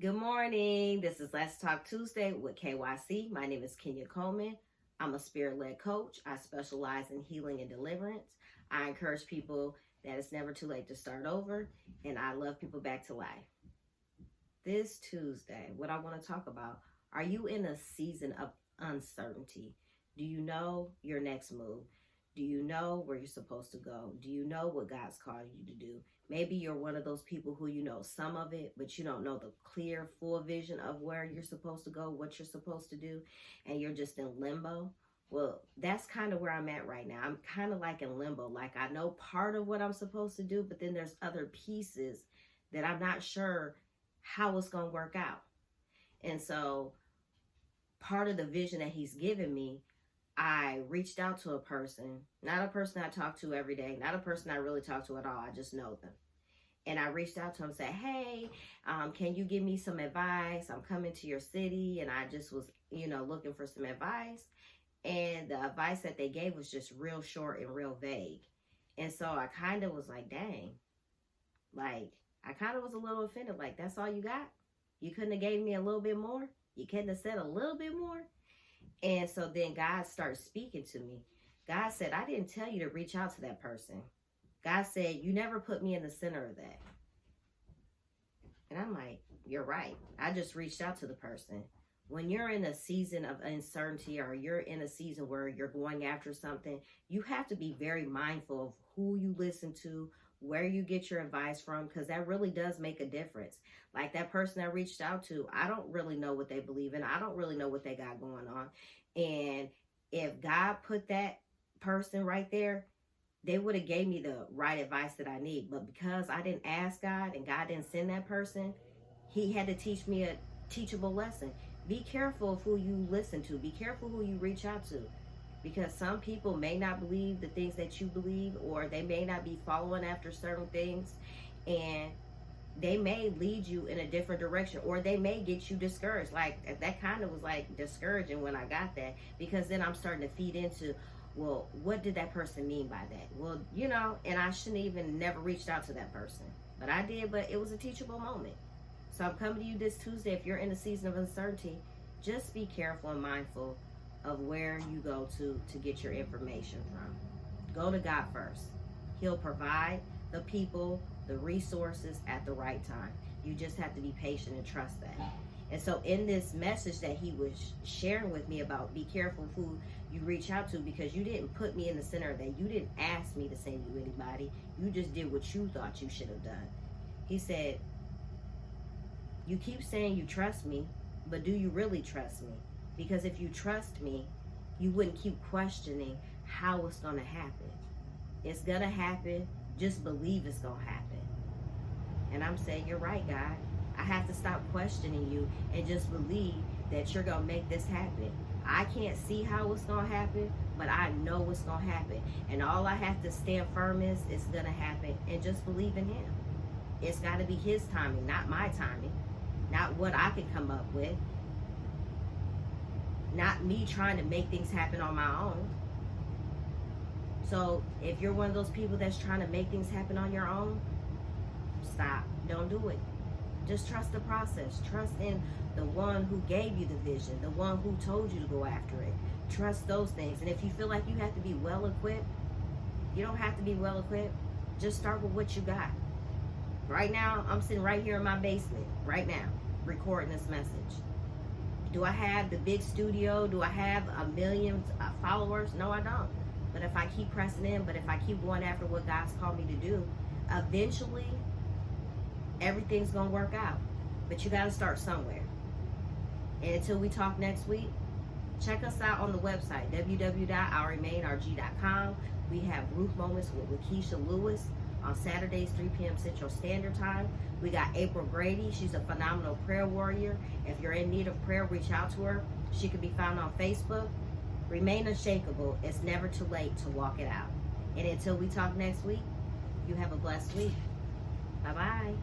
Good morning. This is Let's Talk Tuesday with KYC. My name is Kenya Coleman. I'm a spirit-led coach. I specialize in healing and deliverance. I encourage people that it's never too late to start over, and I love people back to life. This Tuesday, what I want to talk about, are you in a season of uncertainty? Do you know your next move? Do you know where you're supposed to go? Do you know what God's called you to do? Maybe you're one of those people who you know some of it, but you don't know the clear, full vision of where you're supposed to go, what you're supposed to do, and you're just in limbo. Well, that's kind of where I'm at right now. I'm kind of like in limbo. Like I know part of what I'm supposed to do, but then there's other pieces that I'm not sure how it's going to work out. And so part of the vision that he's given me, I reached out to a person, not a person I talk to every day, not a person I really talk to at all. I just know them. And I reached out to him and said, hey, can you give me some advice? I'm coming to your city. And I just was, looking for some advice. And the advice that they gave was just real short and real vague. And so I kind of was like, dang, I kind of was a little offended. Like, that's all you got? You couldn't have gave me a little bit more? You couldn't have said a little bit more? And so then God started speaking to me. God said, I didn't tell you to reach out to that person. God said, you never put me in the center of that. And I'm like, you're right. I just reached out to the person. When you're in a season of uncertainty or you're in a season where you're going after something, you have to be very mindful of who you listen to, where you get your advice from, because that really does make a difference. Like that person I reached out to, I don't really know what they believe in. I don't really know what they got going on. And if God put that person right there, they would have gave me the right advice that I need. But because I didn't ask God and God didn't send that person, he had to teach me a teachable lesson. Be careful of who you listen to. Be careful who you reach out to. Because some people may not believe the things that you believe, or they may not be following after certain things, and they may lead you in a different direction, or they may get you discouraged. Like that kind of was like discouraging when I got that, because then I'm starting to feed into, well, what did that person mean by that? Well, and I shouldn't even never reached out to that person, but I did. But it was a teachable moment. So I'm coming to you this Tuesday. If you're in a season of uncertainty, just be careful and mindful of where you go to get your information from. Go to God first. He'll provide the people, the resources at the right time. You just have to be patient and trust that. And so in this message that he was sharing with me about, be careful who you reach out to, because you didn't put me in the center of that. You didn't ask me to send you anybody. You just did what you thought you should have done. He said, you keep saying you trust me, but do you really trust me? Because if you trust me, you wouldn't keep questioning how it's going to happen. It's going to happen. Just believe it's going to happen. And I'm saying, you're right, God. I have to stop questioning you and just believe that you're going to make this happen. I can't see how it's going to happen, but I know it's going to happen. And all I have to stand firm is it's going to happen, and just believe in him. It's got to be his timing, not my timing, not what I can come up with. Not me trying to make things happen on my own. So if you're one of those people that's trying to make things happen on your own, stop. Don't do it. Just trust the process. Trust in the one who gave you the vision, the one who told you to go after it. Trust those things. And if you feel like you have to be well equipped, you don't have to be well equipped. Just start with what you got. Right now, I'm sitting right here in my basement, right now, recording this message. Do I have the big studio? Do I have 1 million followers? No, I don't. But if I keep pressing in, but if I keep going after what God's called me to do, eventually everything's going to work out. But you got to start somewhere. And until we talk next week, check us out on the website, www.ourremainrg.com. We have Ruth Moments with Lakeisha Lewis on Saturdays, 3 p.m. Central Standard Time. We got April Grady. She's a phenomenal prayer warrior. If you're in need of prayer, reach out to her. She can be found on Facebook. Remain unshakable. It's never too late to walk it out. And until we talk next week, you have a blessed week. Bye-bye.